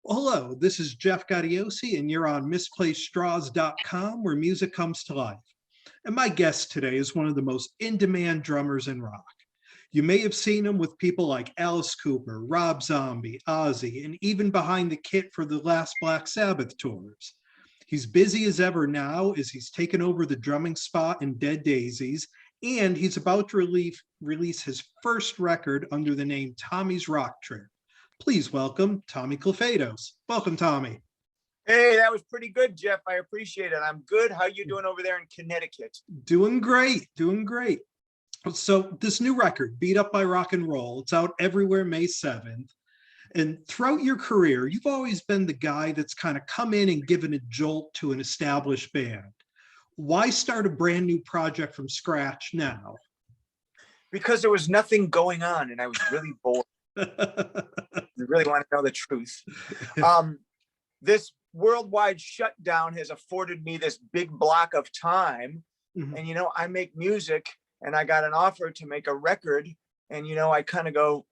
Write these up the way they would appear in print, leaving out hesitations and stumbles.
Hello, this is Jeff Gaudiosi, and you're on misplacedstraws.com, where music comes to life. And my guest today is one of the most in-demand drummers in rock. You may have seen him with people like Alice Cooper, Rob Zombie, Ozzy, and even behind the kit for the last Black Sabbath tours. He's busy as ever now as he's taken over the drumming spot in Dead Daisies, and he's about to release his first record under the name Tommy's RockTrip. Please welcome Tommy Clufetos. Welcome, Tommy. Hey, that was pretty good, Jeff. I appreciate it. I'm good. How you doing over there in Connecticut? Doing great, doing great. So this new record, Beat Up by Rock and Roll, it's out everywhere May 7th. And throughout your career, you've always been the guy that's kind of come in and given a jolt to an established band. Why start a brand new project from scratch now? Because there was nothing going on and I was really bored. You really want to know the truth. This worldwide shutdown has afforded me this big block of time. Mm-hmm. And, I make music and I got an offer to make a record. And, I kind of go,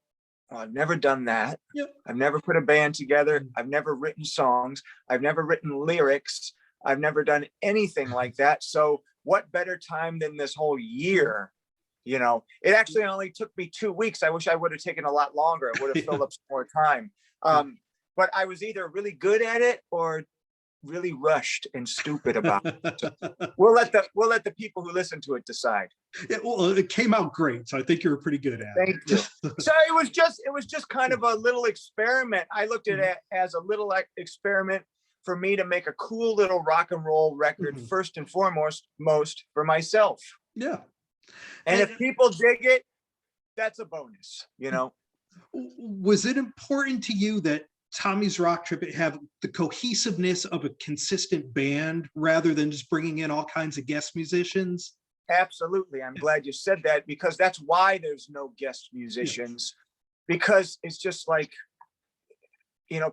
well, I've never done that. Yep. I've never put a band together. I've never written songs. I've never written lyrics. I've never done anything like that. So what better time than this whole year? It actually only took me 2 weeks. I wish I would have taken a lot longer. It would have filled up some more time. But I was either really good at it or really rushed and stupid about it. So we'll let the people who listen to it decide. Yeah, well, it came out great, so I think you were pretty good at it. Thank you. So it was just kind of a little experiment. I looked at it as a little experiment for me to make a cool little rock and roll record, first and foremost for myself. Yeah. And if people dig it, that's a bonus, Was it important to you that Tommy's RockTrip have the cohesiveness of a consistent band rather than just bringing in all kinds of guest musicians? Absolutely. I'm glad you said that, because that's why there's no guest musicians, because it's just like,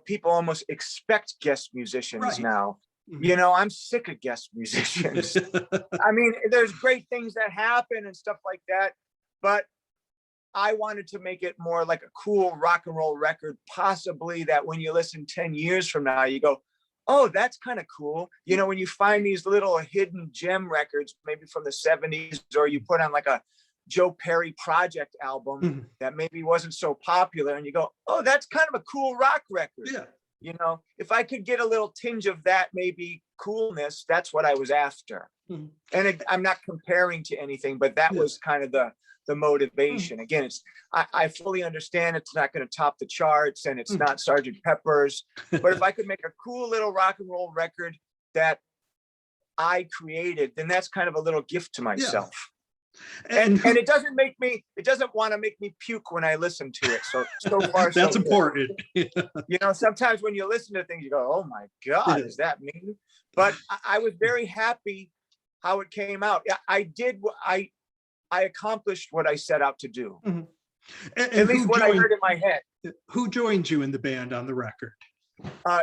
people almost expect guest musicians now. I'm sick of guest musicians. I mean, there's great things that happen and stuff like that, but I wanted to make it more like a cool rock and roll record, possibly that when you listen 10 years from now, you go, oh, that's kind of cool. When you find these little hidden gem records, maybe from the 70s, or you put on like a Joe Perry project album that maybe wasn't so popular, and you go, oh, that's kind of a cool rock record. Yeah. If I could get a little tinge of that, maybe coolness, that's what I was after. And I'm not comparing to anything, but that was kind of the motivation. Again, I fully understand it's not going to top the charts and it's not Sgt. Pepper's, but if I could make a cool little rock and roll record that I created, then that's kind of a little gift to myself. Yeah. And it doesn't want to make me puke when I listen to it. So far, that's so important. Sometimes when you listen to things, you go, oh my God, is that me? But I was very happy how it came out. I accomplished what I set out to do. And at least what I heard in my head. Who joined you in the band on the record?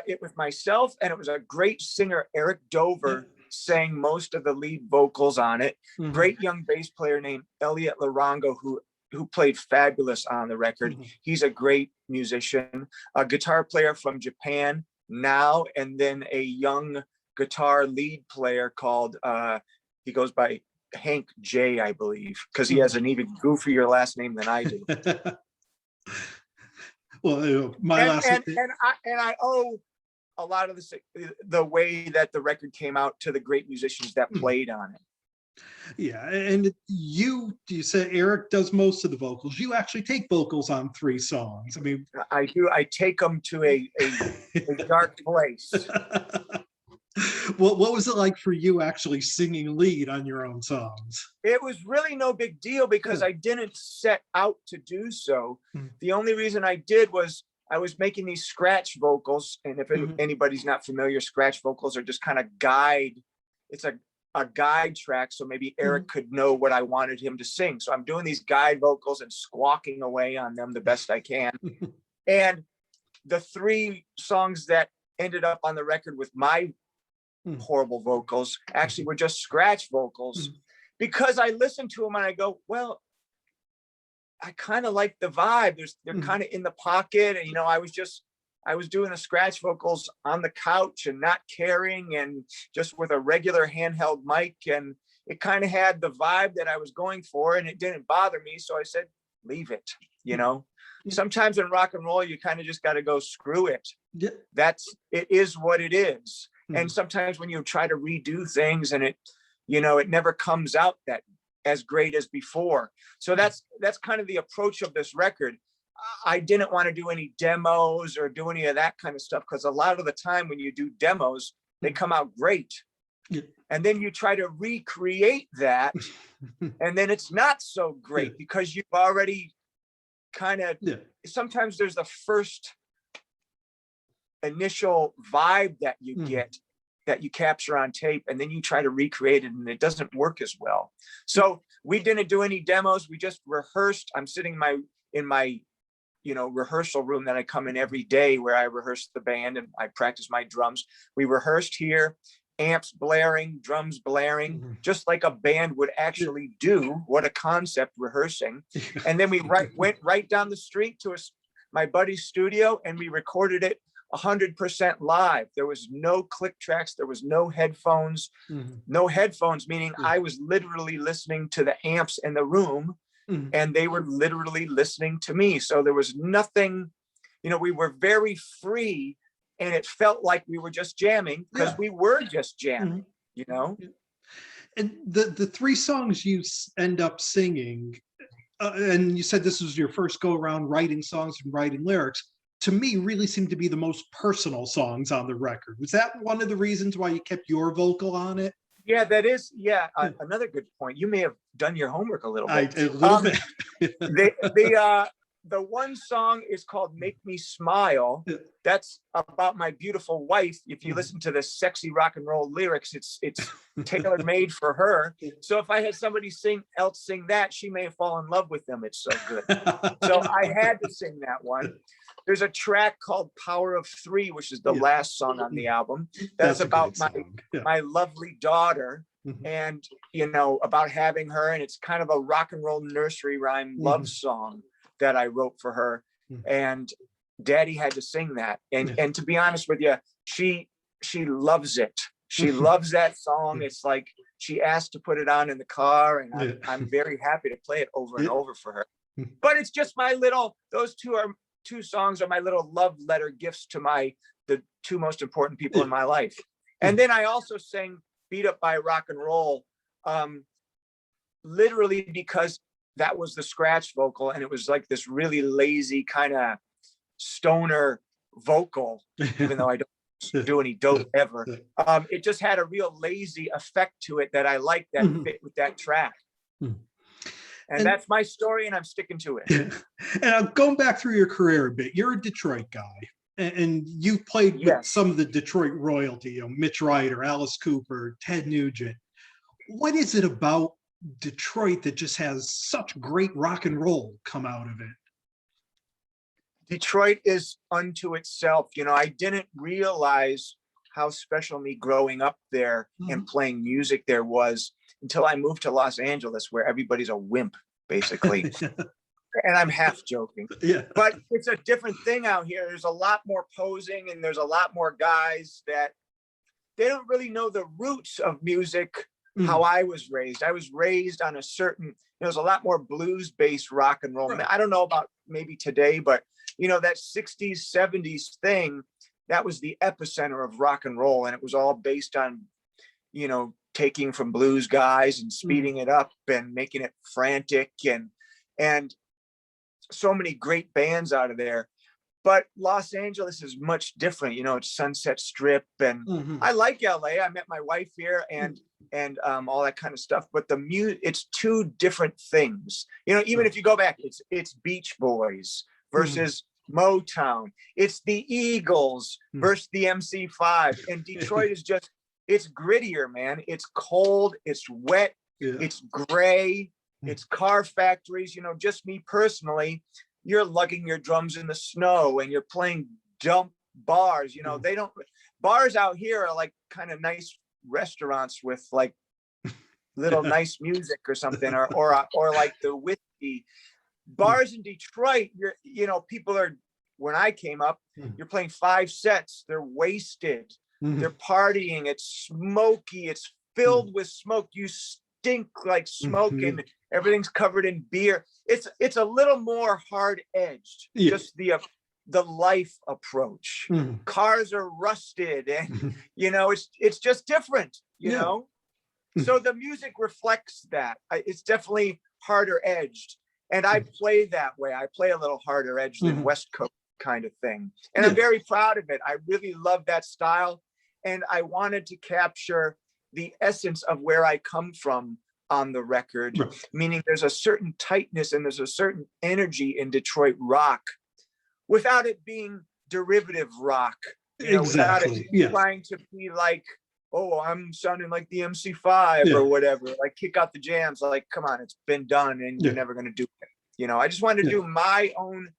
It was myself, and it was a great singer, Eric Dover, sang most of the lead vocals on it. Great young bass player named Elliot Larongo, who played fabulous on the record. He's a great musician. A guitar player from Japan now, and then a young guitar lead player called, he goes by Hank J, I believe, because he has an even goofier last name than I do. Well, my last name. And I owe a lot of the way that the record came out to the great musicians that played on it. Yeah, and you said Eric does most of the vocals. You actually take vocals on 3 songs. I mean, I do. I take them to a dark place. What was it like for you actually singing lead on your own songs? It was really no big deal because I didn't set out to do so. The only reason I did was I was making these scratch vocals. And if anybody's not familiar, scratch vocals are just kind of guide. It's a guide track. So maybe Eric could know what I wanted him to sing. So I'm doing these guide vocals and squawking away on them the best I can. And the 3 songs that ended up on the record with my horrible vocals actually were just scratch vocals, because I listen to them and I go, well, I kind of like the vibe. They're kind of in the pocket, and I was just I was doing the scratch vocals on the couch and not caring, and just with a regular handheld mic, and it kind of had the vibe that I was going for, and it didn't bother me. So I said, leave it, you know. Sometimes in rock and roll, you kind of just got to go, screw it. Yeah. It is what it is. Mm-hmm. And sometimes when you try to redo things and it, you know, it never comes out that as great as before. So that's kind of the approach of this record. I didn't want to do any demos or do any of that kind of stuff, because a lot of the time when you do demos, they come out great. Yeah. And then you try to recreate that and then it's not so great because you've already kind of, sometimes there's the first initial vibe that you get, that you capture on tape, and then you try to recreate it and it doesn't work as well. So we didn't do any demos. We just rehearsed. I'm sitting in my you know, rehearsal room that I come in every day, where I rehearse the band and I practice my drums. We rehearsed here, amps blaring, drums blaring, just like a band would actually do. What a concept, rehearsing. And then we went right down the street to my buddy's studio, and we recorded it 100% live. There was no click tracks. There was no headphones, no headphones, meaning I was literally listening to the amps in the room, and they were literally listening to me. So there was nothing, you know, we were very free, and it felt like we were just jamming, because we were just jamming, you know? And the three songs you end up singing, and you said this was your first go around writing songs and writing lyrics, to me really seem to be the most personal songs on the record. Was that one of the reasons why you kept your vocal on it? Yeah, that is. Yeah, another good point. You may have done your homework a little bit. A little bit. The one song is called "Make Me Smile." That's about my beautiful wife. If you listen to the sexy rock and roll lyrics, it's tailor made for her. So if I had somebody else sing that, she may fall in love with them. It's so good. So I had to sing that one. There's a track called "Power of Three," which is the last song on the album. That's about my lovely daughter, and you know, about having her, and it's kind of a rock and roll nursery rhyme love song that I wrote for her, and Daddy had to sing that. And to be honest with you, she loves it. She loves that song. It's like she asked to put it on in the car, and I'm very happy to play it over and over for her. But it's just those two songs are my little love letter gifts to the two most important people in my life. And then I also sang "Beat Up by Rock and Roll," literally because that was the scratch vocal, and it was like this really lazy kind of stoner vocal, even though I don't do any dope ever. It just had a real lazy effect to it that I liked, that fit with that track. And that's my story, and I'm sticking to it. And I'm going back through your career a bit. You're a Detroit guy, and you played with some of the Detroit royalty, you know, Mitch Ryder, Alice Cooper, Ted Nugent. What is it about Detroit that just has such great rock and roll come out of it? Detroit is unto itself. You know, I didn't realize how special me growing up there and playing music there was until I moved to Los Angeles, where everybody's a wimp, basically. And I'm half joking. But it's a different thing out here. There's a lot more posing, and there's a lot more guys that they don't really know the roots of music. How I was raised. I was raised on a certain, there's a lot more blues-based rock and roll. I don't know about maybe today, but you know, that 60s, 70s thing, that was the epicenter of rock and roll. And it was all based on, you know, taking from blues guys and speeding it up and making it frantic, and so many great bands out of there. But Los Angeles is much different. You know, it's Sunset Strip, and I like LA. I met my wife here, and all that kind of stuff. But it's two different things. You know, even if you go back, it's Beach Boys versus Motown. It's the Eagles versus the MC5. And Detroit is just, it's grittier, man. It's cold. It's wet. It's gray. It's car factories. You know, just me personally, you're lugging your drums in the snow and you're playing dump bars. You know, bars out here are like kind of nice restaurants with like little nice music or something, or like the whiskey bars in Detroit. You know, people are when I came up, you're playing 5 sets. They're wasted. They're partying. It's smoky. It's filled with smoke. You stink like smoke, and everything's covered in beer. It's a little more hard edged. Just the life approach. Cars are rusted, and it's just different. You know. So the music reflects that. It's definitely harder edged, and I play that way. I play a little harder edged than West Coast kind of thing, and I'm very proud of it. I really love that style, and I wanted to capture the essence of where I come from on the record, meaning there's a certain tightness and there's a certain energy in Detroit rock without it being derivative rock, without it trying to be like, oh, I'm sounding like the MC5 or whatever, like Kick Out the Jams. Like, come on, it's been done and you're never going to do it. I just wanted to do my own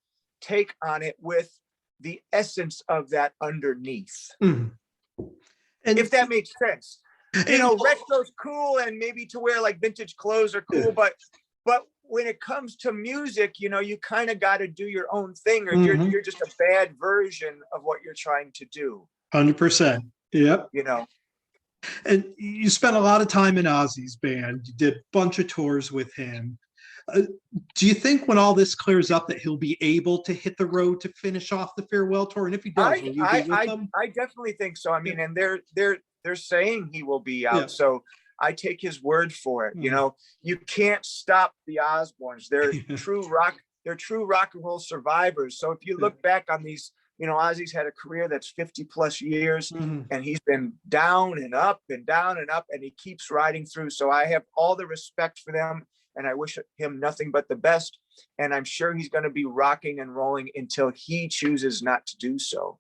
take on it with the essence of that underneath. And if that makes sense. Retro's cool, and maybe to wear like vintage clothes are cool, but when it comes to music, you kind of got to do your own thing, or you're just a bad version of what you're trying to do. 100%. Yep. And you spent a lot of time in Ozzy's band. You did a bunch of tours with him. Do you think when all this clears up that he'll be able to hit the road to finish off the farewell tour? And if he does, will you be with him? I definitely think so. I mean, and they're saying he will be out. So I take his word for it. You can't stop the Osbournes. They're true rock and roll survivors. So if you look back on these, Ozzy's had a career that's 50 plus years, and he's been down and up and down and up, and he keeps riding through. So I have all the respect for them, and I wish him nothing but the best. And I'm sure he's going to be rocking and rolling until he chooses not to do so.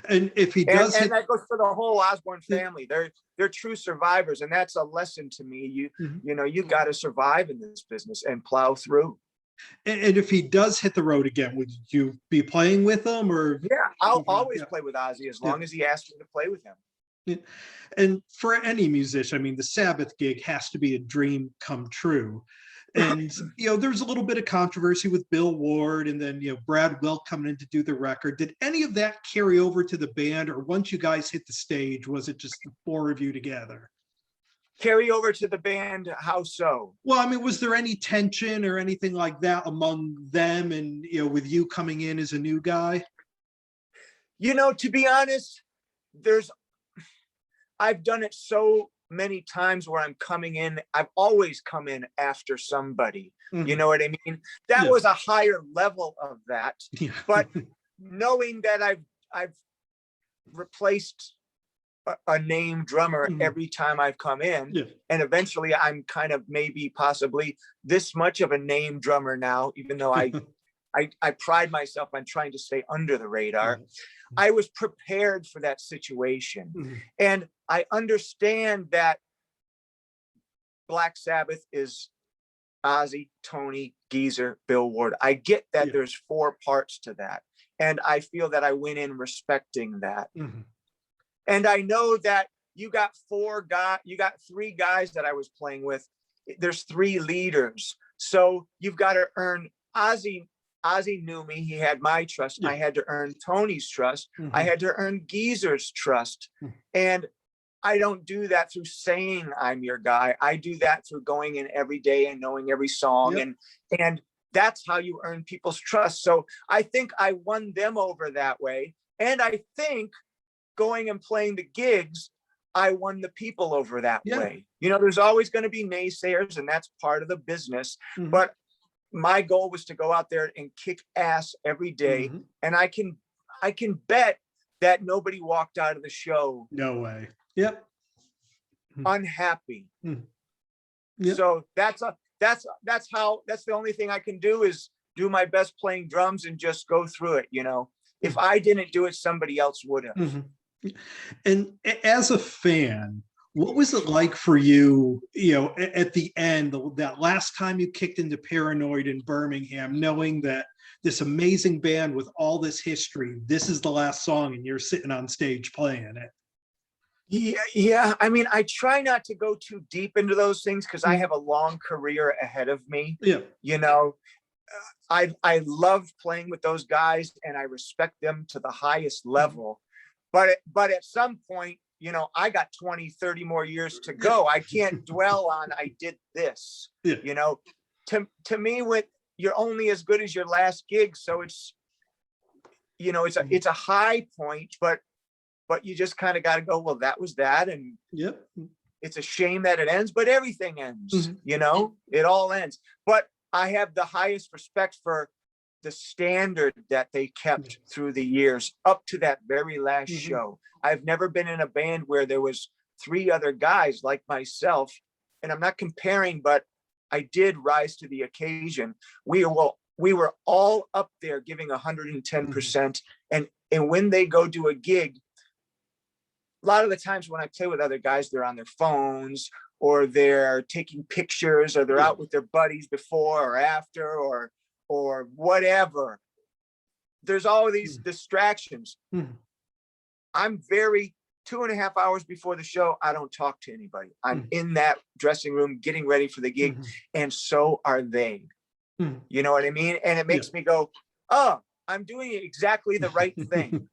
And if he does, and that goes for the whole Osbourne family. They're true survivors, and that's a lesson to me. You got to survive in this business and plow through. And if he does hit the road again, would you be playing with him? Or I'll always play with Ozzy as long as he asks me to play with him. And for any musician, I mean, the Sabbath gig has to be a dream come true. And, there's a little bit of controversy with Bill Ward, and then, Brad Wilk coming in to do the record. Did any of that carry over to the band, or once you guys hit the stage, was it just the 4 of you together? Carry over to the band? How so? Well, I mean, was there any tension or anything like that among them and, with you coming in as a new guy? To be honest, I've done it so many times where I'm coming in. I've always come in after somebody. You know what I mean? That was a higher level of that. But knowing that I've replaced a name drummer every time I've come in, and eventually I'm kind of maybe possibly this much of a name drummer now, even though I pride myself on trying to stay under the radar. I was prepared for that situation. And I understand that Black Sabbath is Ozzy, Tony, Geezer, Bill Ward. I get that there's 4 parts to that. And I feel that I went in respecting that. And I know that you got 3 guys that I was playing with. There's 3 leaders. So you've got to earn Ozzy knew me. He had my trust. I had to earn Tony's trust. I had to earn Geezer's trust. And I don't do that through saying I'm your guy. I do that through going in every day and knowing every song. And that's how you earn people's trust. So I think I won them over that way. And I think going and playing the gigs, I won the people over that way. There's always going to be naysayers, and that's part of the business. But my goal was to go out there and kick ass every day. And I can bet that nobody walked out of the show. No way. Unhappy. So that's the only thing I can do is do my best playing drums and just go through it. If I didn't do it, somebody else would have. And as a fan, what was it like for you, at the end, that last time you kicked into Paranoid in Birmingham, knowing that this amazing band with all this history, this is the last song and you're sitting on stage playing it? Yeah. I mean, I try not to go too deep into those things because I have a long career ahead of me. I love playing with those guys and I respect them to the highest level. But at some point, you know, I got 20, 30 more years to go. I can't dwell on I did this. Yeah. You know, to me, you're only as good as your last gig. So it's, you know, it's a high point, but you just kind of got to go, well, that was that. And yep. It's a shame that it ends, but everything ends, you know, it all ends. But I have the highest respect for the standard that they kept through the years up to that very last show. I've never been in a band where there was 3 other guys like myself, and I'm not comparing, but I did rise to the occasion. We were all up there giving 110%. And when they go do a gig, a lot of the times when I play with other guys, they're on their phones or they're taking pictures or they're out with their buddies before or after or whatever. There's all these distractions. I'm 2.5 hours before the show, I don't talk to anybody. I'm in that dressing room getting ready for the gig, and so are they. You know what I mean? And it makes me go, oh, I'm doing exactly the right thing.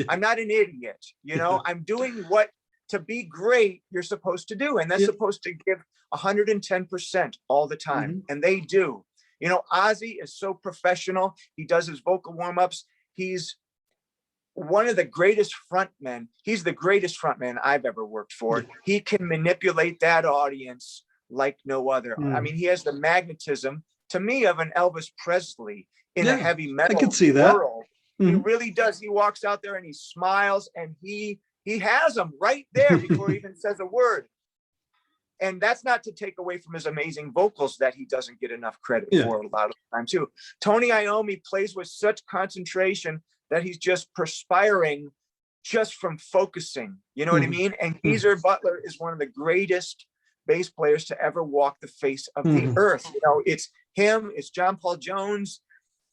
I'm not an idiot. You know, I'm doing what to be great you're supposed to do. And that's supposed to give 110% all the time. And they do. You know, Ozzy is so professional. He does his vocal warm-ups. He's one of the greatest frontmen. He's the greatest frontman I've ever worked for. He can manipulate that audience like no other. I mean, he has the magnetism, to me, of an Elvis Presley in a heavy metal I can see that. world. He really does. He walks out there and he smiles and he has them right there before he even says a word. And that's not to take away from his amazing vocals that he doesn't get enough credit for a lot of the time too. Tony Iommi plays with such concentration that he's just perspiring just from focusing. You know what I mean? And Geezer Butler is one of the greatest bass players to ever walk the face of the earth. You know, it's him, it's John Paul Jones,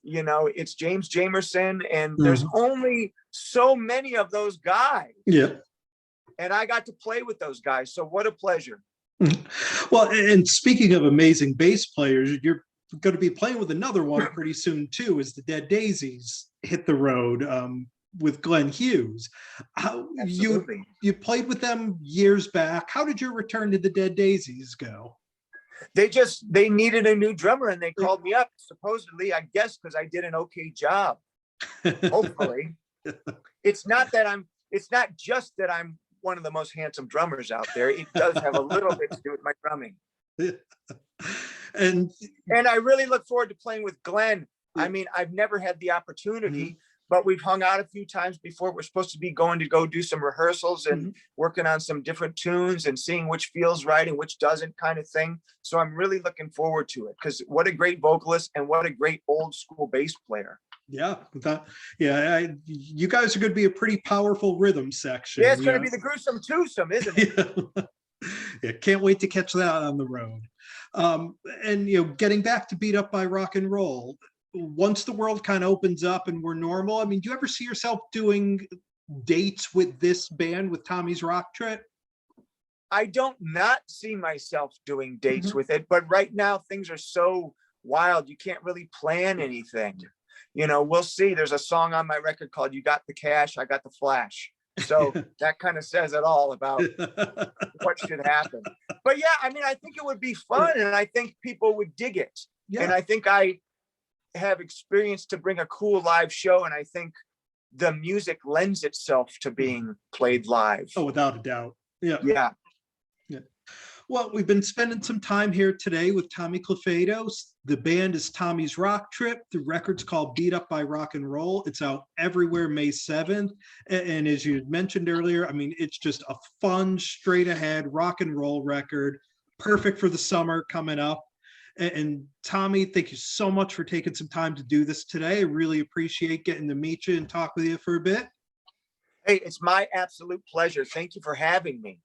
you know, it's James Jamerson, and there's only so many of those guys. And I got to play with those guys. So what a pleasure. Well, and speaking of amazing bass players, you're going to be playing with another one pretty soon too, as the Dead Daisies hit the road with Glenn Hughes. You played with them years back. How did your return to the Dead Daisies go? They needed a new drummer and they called me up, supposedly, I guess, because I did an okay job. Hopefully. It's not just that I'm one of the most handsome drummers out there. It does have a little bit to do with my drumming. And I really look forward to playing with Glenn. I mean, I've never had the opportunity, but we've hung out a few times before. We're supposed to be going to go do some rehearsals and working on some different tunes and seeing which feels right and which doesn't, kind of thing. So I'm really looking forward to it, because what a great vocalist and what a great old school bass player. You guys are going to be a pretty powerful rhythm section. Yeah, it's going to be the gruesome twosome, isn't it? Can't wait to catch that on the road. And you know, getting back to Beat Up by Rock and Roll, once the world kind of opens up and we're normal, I mean, do you ever see yourself doing dates with this band, with Tommy's Rock Trip? I don't not see myself doing dates with it, but right now things are so wild, you can't really plan anything. You know, we'll see. There's a song on my record called You Got the Cash, I Got the Flash. So that kind of says it all about what should happen. But yeah, I mean, I think it would be fun and I think people would dig it. And I think I have experience to bring a cool live show, and I think the music lends itself to being played live. Oh, without a doubt. Yeah. Well, we've been spending some time here today with Tommy Clufetos. The band is Tommy's Rock Trip. The record's called Beat Up by Rock and Roll. It's out everywhere May 7th. And as you mentioned earlier, I mean, it's just a fun, straight ahead rock and roll record, perfect for the summer coming up. And Tommy, thank you so much for taking some time to do this today. I really appreciate getting to meet you and talk with you for a bit. Hey, it's my absolute pleasure. Thank you for having me,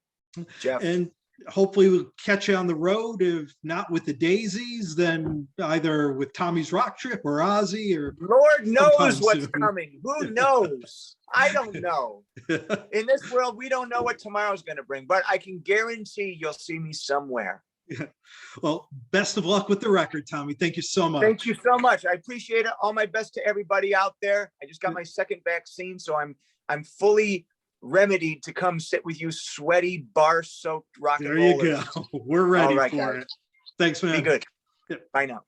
Jeff. And hopefully we'll catch you on the road. If not with the Daisies, then either with Tommy's Rock Trip or Ozzy, or Lord knows what's coming. Who knows? I don't know. In this world, we don't know what tomorrow's going to bring, but I can guarantee you'll see me somewhere. Yeah. Well, best of luck with the record, Tommy. Thank you so much. Thank you so much. I appreciate it. All my best to everybody out there. I just got my second vaccine, so I'm fully remedied to come sit with you sweaty, bar-soaked rock and rollers. There you go. We're ready All right, for guys. it. Thanks, man. Be good. Yep. Bye now.